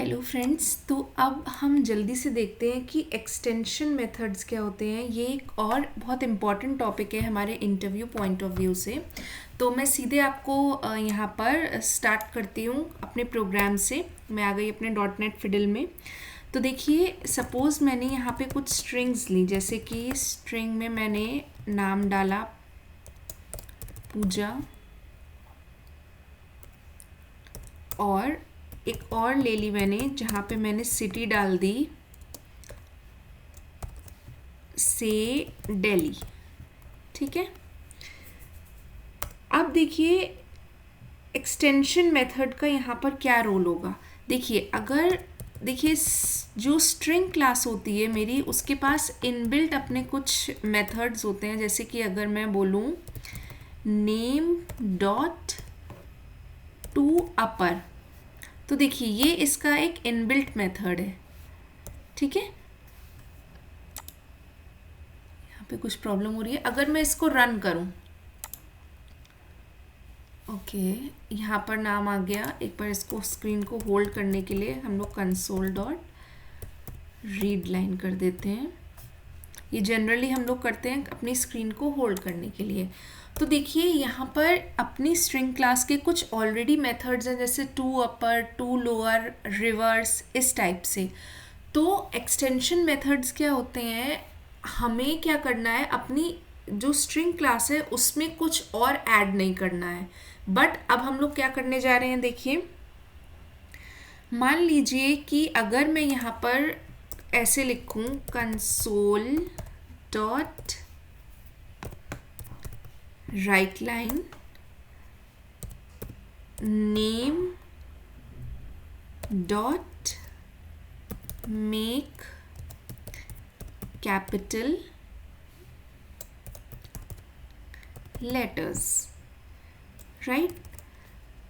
Hello friends, तो अब हम जल्दी से देखते हैं कि एक्सटेंशन मेथड्स क्या होते हैं। ये एक और बहुत इम्पॉर्टेंट टॉपिक है हमारे इंटरव्यू पॉइंट ऑफ व्यू से। तो मैं सीधे आपको यहाँ पर स्टार्ट करती हूँ अपने प्रोग्राम से। मैं आ गई अपने डॉट नेट फिडल में। तो देखिए, सपोज़ मैंने यहाँ पे कुछ स्ट्रिंग्स ली, जैसे कि स्ट्रिंग में मैंने नाम डाला पूजा, और एक और ले ली मैंने जहाँ पे मैंने सिटी डाल दी से दिल्ली। ठीक है, अब देखिए एक्सटेंशन मेथड का यहाँ पर क्या रोल होगा। देखिए जो स्ट्रिंग क्लास होती है मेरी, उसके पास इनबिल्ट अपने कुछ मेथड्स होते हैं। जैसे कि अगर मैं बोलूँ नेम डॉट टू अपर, तो देखिए ये इसका एक इनबिल्ट मेथड है। ठीक है, यहाँ पे कुछ प्रॉब्लम हो रही है। अगर मैं इसको रन करूँ, ओके, यहाँ पर नाम आ गया। एक बार इसको स्क्रीन को होल्ड करने के लिए हम लोग कंसोल डॉट रीड लाइन कर देते हैं। ये जनरली हम लोग करते हैं अपनी स्क्रीन को होल्ड करने के लिए। तो देखिए यहाँ पर अपनी स्ट्रिंग क्लास के कुछ ऑलरेडी मेथड्स हैं, जैसे to upper, to lower, reverse, इस टाइप से। तो एक्सटेंशन मेथड्स क्या होते हैं, हमें क्या करना है, अपनी जो स्ट्रिंग क्लास है उसमें कुछ और ऐड नहीं करना है। बट अब हम लोग क्या करने जा रहे हैं, देखिए मान लीजिए कि अगर मैं यहाँ पर ऐसे लिखूँ console dot right line name dot make capital letters, right.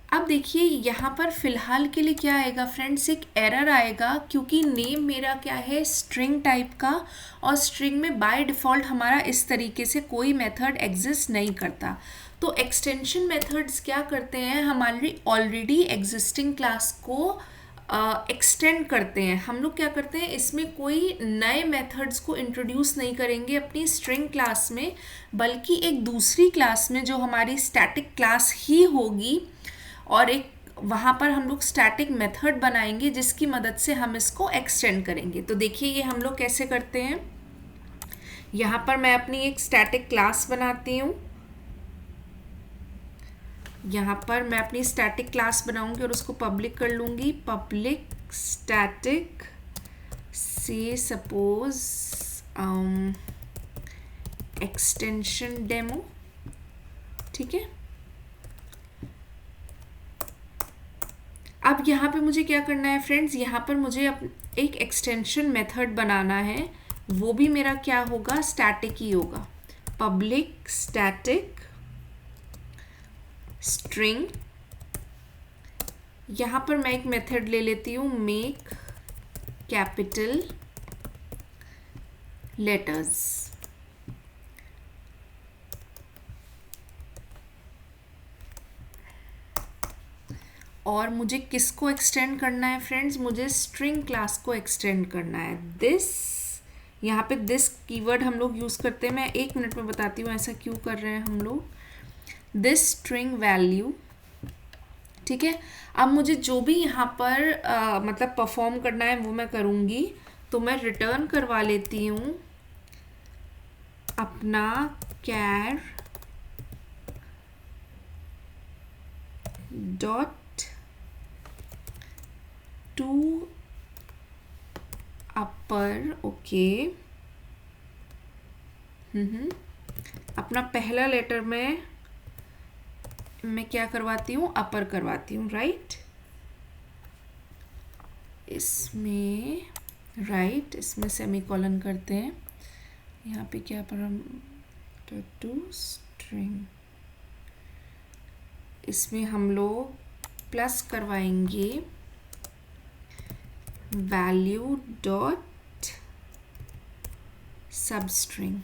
अब देखिए यहाँ पर फिलहाल के लिए क्या आएगा फ्रेंड्स, एक एरर आएगा, क्योंकि नेम मेरा क्या है, स्ट्रिंग टाइप का, और स्ट्रिंग में बाय डिफ़ॉल्ट हमारा इस तरीके से कोई मेथड एग्जिस्ट नहीं करता। तो एक्सटेंशन मेथड्स क्या करते हैं, हमारी ऑलरेडी एग्जिस्टिंग क्लास को एक्सटेंड करते हैं। हम लोग क्या करते हैं, इसमें कोई नए मेथड्स को इंट्रोड्यूस नहीं करेंगे अपनी स्ट्रिंग क्लास में, बल्कि एक दूसरी क्लास में जो हमारी स्टैटिक क्लास ही होगी, और एक वहाँ पर हम लोग स्टैटिक मेथड बनाएंगे जिसकी मदद से हम इसको एक्सटेंड करेंगे। तो देखिए ये हम लोग कैसे करते हैं। यहाँ पर मैं अपनी एक स्टैटिक क्लास बनाती हूँ। यहाँ पर मैं अपनी स्टैटिक क्लास बनाऊंगी और उसको पब्लिक कर लूँगी। पब्लिक स्टैटिक से सपोज एक्सटेंशन डेमो। ठीक है, अब यहाँ पे मुझे क्या करना है फ्रेंड्स, यहाँ पर मुझे एक एक्सटेंशन मेथड बनाना है। वो भी मेरा क्या होगा, स्टैटिक ही होगा। पब्लिक स्टैटिक स्ट्रिंग, यहाँ पर मैं एक मेथड ले लेती हूँ मेक कैपिटल लेटर्स। और मुझे किसको एक्सटेंड करना है फ्रेंड्स, मुझे स्ट्रिंग क्लास को एक्सटेंड करना है। दिस, यहाँ पे दिस कीवर्ड हम लोग यूज़ करते हैं। मैं 1 मिनट में बताती हूँ ऐसा क्यों कर रहे हैं हम लोग। दिस स्ट्रिंग वैल्यू, ठीक है। अब मुझे जो भी यहाँ पर मतलब परफॉर्म करना है वो मैं करूँगी। तो मैं रिटर्न करवा लेती हूँ अपना कैर डॉट टू अपर, ओके। अपना पहला लेटर में मैं क्या करवाती हूँ, अपर करवाती हूँ, राइट। इसमें राइट, इसमें सेमीकोलन करते हैं। यहाँ पे क्या पर हम टू स्ट्रिंग, इसमें हम लोग प्लस करवाएंगे वैल्यू डॉट सब स्ट्रिंग।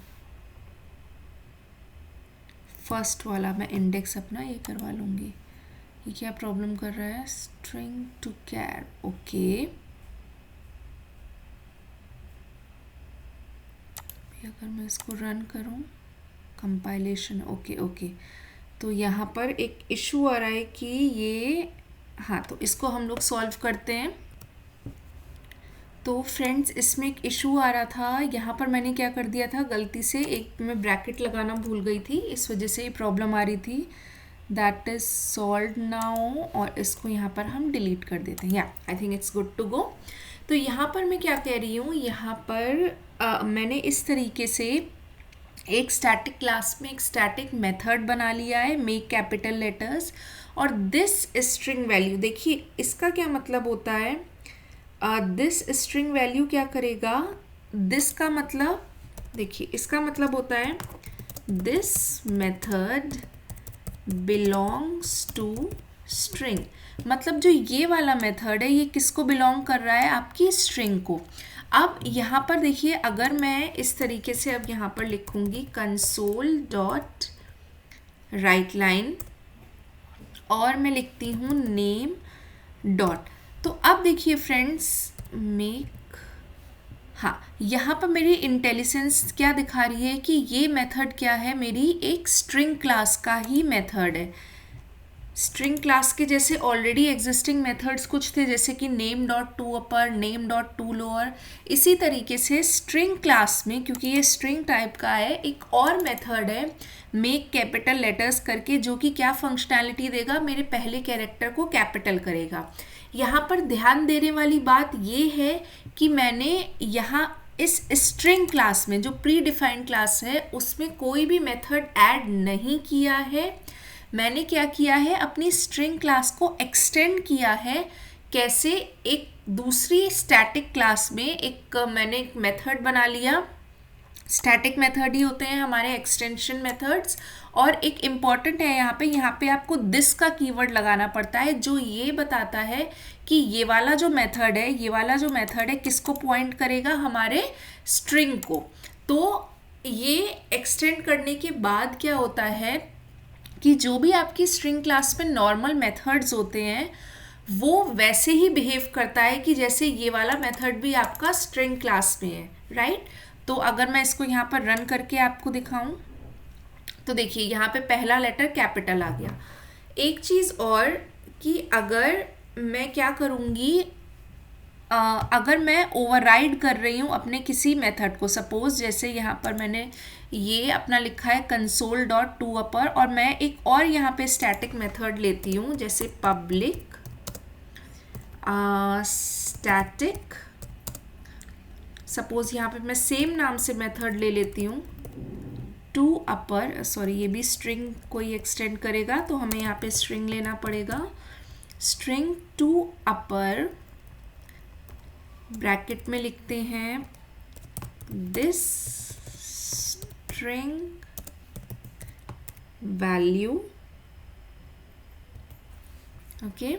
फर्स्ट वाला मैं इंडेक्स अपना ये करवा लूँगी। ये क्या प्रॉब्लम कर रहा है? String to char, okay. अगर मैं इसको रन करूं, कंपाइलेशन, ओके ओके, तो यहाँ पर एक इशू आ रहा है कि ये, हाँ, तो इसको हम लोग सॉल्व करते हैं। तो फ्रेंड्स, इसमें एक इशू आ रहा था, यहाँ पर मैंने क्या कर दिया था, गलती से एक मैं ब्रैकेट लगाना भूल गई थी, इस वजह से ये प्रॉब्लम आ रही थी। दैट इज़ सॉल्व नाउ, और इसको यहाँ पर हम डिलीट कर देते हैं। या I think it's good to go. तो यहाँ पर मैं क्या कह रही हूँ, यहाँ पर मैंने इस तरीके से एक स्टैटिक क्लास में एक स्टैटिक मेथड बना लिया है, मेक कैपिटल लेटर्स, और दिस स्ट्रिंग वैल्यू, देखिए इसका क्या मतलब होता है, दिस स्ट्रिंग वैल्यू क्या करेगा, दिस का मतलब, देखिए इसका मतलब होता है this method belongs to string, मतलब जो ये वाला मेथड है ये किसको बिलोंग कर रहा है, आपकी स्ट्रिंग को। अब यहाँ पर देखिए, अगर मैं इस तरीके से अब यहाँ पर लिखूँगी कंसोल डॉट राइट लाइन, और मैं लिखती हूँ नेम डॉट, तो अब देखिए फ्रेंड्स, मेक, हाँ, यहाँ पर मेरी इंटेलिजेंस क्या दिखा रही है कि ये मेथड क्या है, मेरी एक स्ट्रिंग क्लास का ही मेथड है। स्ट्रिंग क्लास के जैसे ऑलरेडी एग्जिस्टिंग मेथड्स कुछ थे, जैसे कि name dot to upper, name dot to lower, इसी तरीके से स्ट्रिंग क्लास में, क्योंकि ये स्ट्रिंग टाइप का है, एक और मेथड है मेक कैपिटल लेटर्स करके, जो कि क्या फंक्शनैलिटी देगा, मेरे पहले कैरेक्टर को कैपिटल करेगा। यहाँ पर ध्यान देने वाली बात ये है कि मैंने यहाँ इस स्ट्रिंग क्लास में, जो प्री डिफाइंड क्लास है, उसमें कोई भी मेथड ऐड नहीं किया है। मैंने क्या किया है, अपनी स्ट्रिंग क्लास को एक्सटेंड किया है। कैसे? एक दूसरी स्टैटिक क्लास में एक मैंने एक मेथड बना लिया, स्टैटिक मेथड ही होते हैं हमारे एक्सटेंशन मेथड्स, और एक इम्पॉर्टेंट है यहाँ पे आपको दिस का कीवर्ड लगाना पड़ता है, जो ये बताता है कि ये वाला जो मेथड है किसको पॉइंट करेगा, हमारे स्ट्रिंग को। तो ये एक्सटेंड करने के बाद क्या होता है कि जो भी आपकी स्ट्रिंग क्लास में नॉर्मल मेथड्स होते हैं वो वैसे ही बिहेव करता है कि जैसे ये वाला मेथड भी आपका स्ट्रिंग क्लास में है, राइट। तो अगर मैं इसको यहाँ पर रन करके आपको दिखाऊं, तो देखिए यहाँ पे पहला लेटर कैपिटल आ गया। एक चीज़ और कि अगर मैं क्या करूँगी, अगर मैं ओवरराइड कर रही हूँ अपने किसी मेथड को, सपोज जैसे यहाँ पर मैंने ये अपना लिखा है कंसोल डॉट टू अपर, और मैं एक और यहाँ पे स्टैटिक मेथड लेती हूँ, जैसे पब्लिक स्टैटिक, सपोज यहाँ पे मैं सेम नाम से मेथड ले लेती हूँ टू अपर, सॉरी ये भी स्ट्रिंग को ही एक्सटेंड करेगा, तो हमें यहाँ पे स्ट्रिंग लेना पड़ेगा, स्ट्रिंग टू अपर, ब्रैकेट में लिखते हैं दिस स्ट्रिंग वैल्यू, ओके।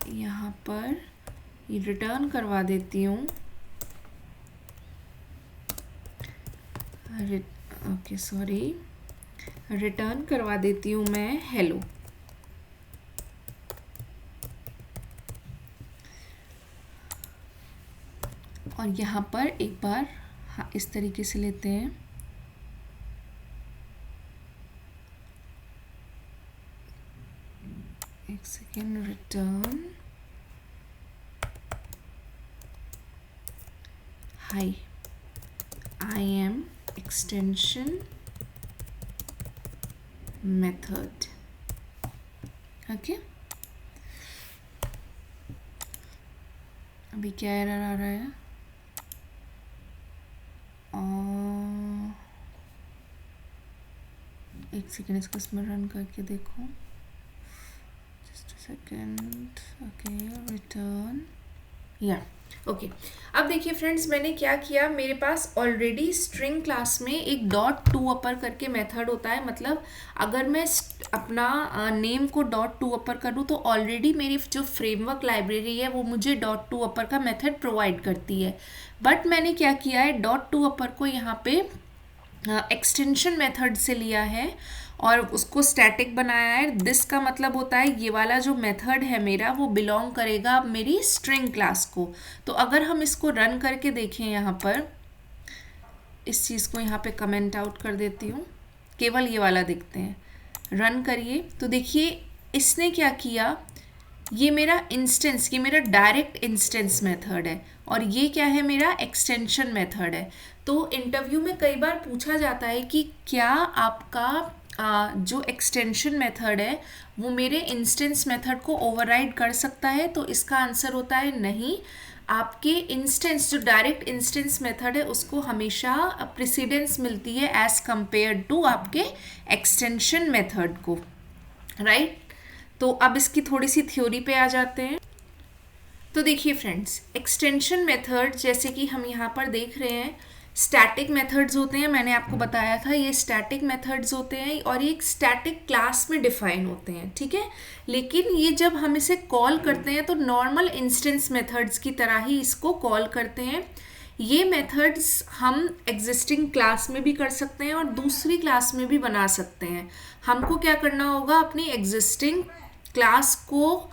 यहाँ पर ये रिटर्न करवा देती हूँ, ओके सॉरी, रिटर्न करवा देती हूँ मैं हेलो। और यहाँ पर एक बार, हाँ, इस तरीके से लेते हैं, एक second, return hi, I am extension method, okay. अभी क्या एरर आ रहा है, एक सेकेंड, इसको इसमें रन करके देखो, just a second, okay, return, या ओके। अब देखिए फ्रेंड्स, मैंने क्या किया, मेरे पास ऑलरेडी स्ट्रिंग क्लास में एक डॉट टू अपर करके मेथड होता है, मतलब अगर मैं अपना नेम को डॉट टू अपर करूँ तो ऑलरेडी मेरी जो फ्रेमवर्क लाइब्रेरी है वो मुझे डॉट टू अपर का मेथड प्रोवाइड करती है। बट मैंने क्या किया है, डॉट टू अपर को यहाँ पे एक्सटेंशन मेथड से लिया है और उसको स्टैटिक बनाया है। दिस का मतलब होता है ये वाला जो मेथड है मेरा वो बिलोंग करेगा मेरी स्ट्रिंग क्लास को। तो अगर हम इसको रन करके देखें, यहाँ पर इस चीज़ को यहाँ पे कमेंट आउट कर देती हूँ, केवल ये वाला दिखते हैं। रन करिए तो देखिए इसने क्या किया, ये मेरा इंस्टेंस, ये मेरा डायरेक्ट इंस्टेंस मेथड है और ये क्या है, मेरा एक्सटेंशन मेथड है। तो इंटरव्यू में कई बार पूछा जाता है कि क्या आपका जो एक्सटेंशन मेथड है वो मेरे इंस्टेंस मेथड को ओवरराइड कर सकता है। तो इसका आंसर होता है नहीं। आपके इंस्टेंस, जो डायरेक्ट इंस्टेंस मेथड है, उसको हमेशा प्रेसिडेंस मिलती है एज कंपेयर टू आपके एक्सटेंशन मेथड को, राइट। तो अब इसकी थोड़ी सी थ्योरी पे आ जाते हैं। तो देखिए फ्रेंड्स, एक्सटेंशन मेथड जैसे कि हम यहाँ पर देख रहे हैं, स्टैटिक मेथड्स होते हैं। मैंने आपको बताया था ये स्टैटिक मेथड्स होते हैं और ये एक स्टैटिक क्लास में डिफाइन होते हैं, ठीक है। लेकिन ये जब हम इसे कॉल करते हैं तो नॉर्मल इंस्टेंस मेथड्स की तरह ही इसको कॉल करते हैं। ये मेथड्स हम एग्जिस्टिंग क्लास में भी कर सकते हैं और दूसरी क्लास में भी बना सकते हैं। हमको क्या करना होगा, अपनी एग्जिस्टिंग क्लास को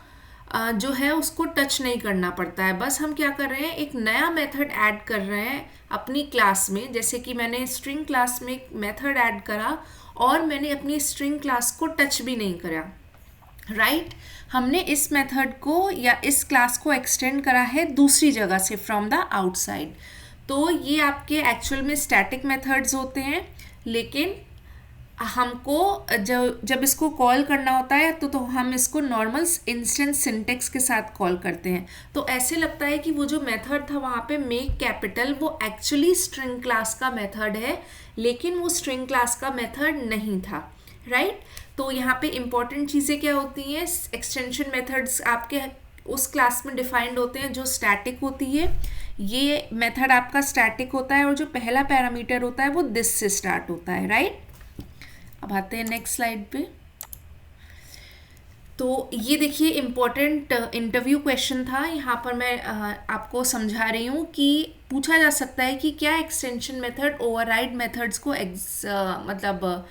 जो है उसको टच नहीं करना पड़ता है। बस हम क्या कर रहे हैं, एक नया मेथड ऐड कर रहे हैं अपनी क्लास में। जैसे कि मैंने स्ट्रिंग क्लास में एक मेथड ऐड करा और मैंने अपनी स्ट्रिंग क्लास को टच भी नहीं करा, राइट। हमने इस मेथड को या इस क्लास को एक्सटेंड करा है दूसरी जगह से, फ्रॉम द आउटसाइड। तो ये आपके एक्चुअल में स्टैटिक मेथड्स होते हैं, लेकिन हमको जब इसको कॉल करना होता है तो हम इसको नॉर्मल इंस्टेंस सिंटेक्स के साथ कॉल करते हैं। तो ऐसे लगता है कि वो जो मेथड था वहाँ पे मेक कैपिटल, वो एक्चुअली स्ट्रिंग क्लास का मेथड है, लेकिन वो स्ट्रिंग क्लास का मेथड नहीं था, राइट। तो यहाँ पे इंपॉर्टेंट चीज़ें क्या होती हैं, एक्सटेंशन मेथड्स आपके उस क्लास में डिफाइंड होते हैं जो स्टैटिक होती है। ये मेथड आपका स्टैटिक होता है और जो पहला पैरामीटर होता है वो दिस से स्टार्ट होता है, राइट। अब आते हैं नेक्स्ट स्लाइड पे। तो ये देखिए इम्पोर्टेंट इंटरव्यू क्वेश्चन था। यहाँ पर मैं आपको समझा रही हूँ कि पूछा जा सकता है कि क्या एक्सटेंशन मेथड ओवरराइड मेथड्स को मतलब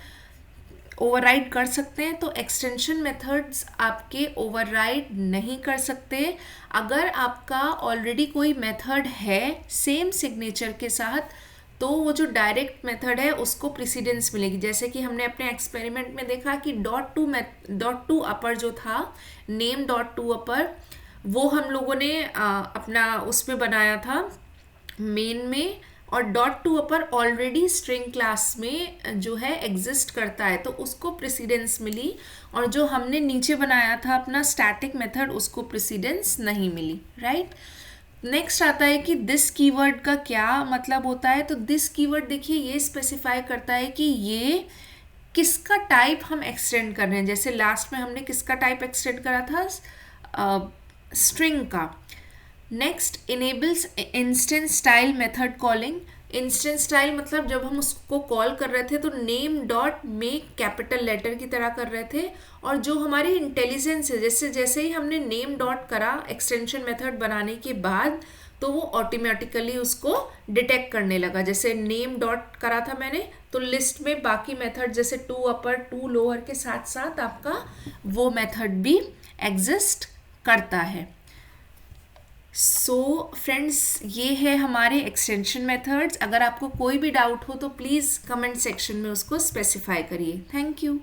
ओवरराइड कर सकते हैं। तो एक्सटेंशन मेथड्स आपके ओवरराइड नहीं कर सकते। अगर आपका ऑलरेडी कोई मेथड है सेम सिग्नेचर के साथ, तो वो जो डायरेक्ट मेथड है उसको प्रेसिडेंस मिलेगी। जैसे कि हमने अपने एक्सपेरिमेंट में देखा कि डॉट टू अपर जो था, नेम डॉट टू अपर, वो हम लोगों ने अपना उसमें बनाया था मेन में, और dot to upper already string class में जो है एग्जिस्ट करता है, तो उसको प्रेसिडेंस मिली। और जो हमने नीचे बनाया था अपना स्टैटिक मेथड, उसको प्रेसिडेंस नहीं मिली, राइट। नेक्स्ट आता है कि दिस कीवर्ड का क्या मतलब होता है। तो दिस कीवर्ड देखिए ये स्पेसिफाई करता है कि ये किसका टाइप हम एक्सटेंड कर रहे हैं। जैसे लास्ट में हमने किसका टाइप एक्सटेंड करा था, स्ट्रिंग का। Next, enables instance style method calling. Instance style मतलब जब हम उसको कॉल कर रहे थे तो name dot make capital letter की तरह कर रहे थे, और जो हमारी इंटेलिजेंस है, जैसे ही हमने नेम डॉट करा एक्सटेंशन मेथड बनाने के बाद, तो वो ऑटोमेटिकली उसको डिटेक्ट करने लगा। जैसे नेम डॉट करा था मैंने, तो लिस्ट में बाकी मेथड जैसे टू अपर टू लोअर के साथ साथ आपका वो मेथड भी एग्जिस्ट करता है। सो फ्रेंड्स, ये है हमारे एक्सटेंशन मेथड्स। अगर आपको कोई भी डाउट हो तो प्लीज़ कमेंट सेक्शन में उसको स्पेसिफाई करिए। Thank you.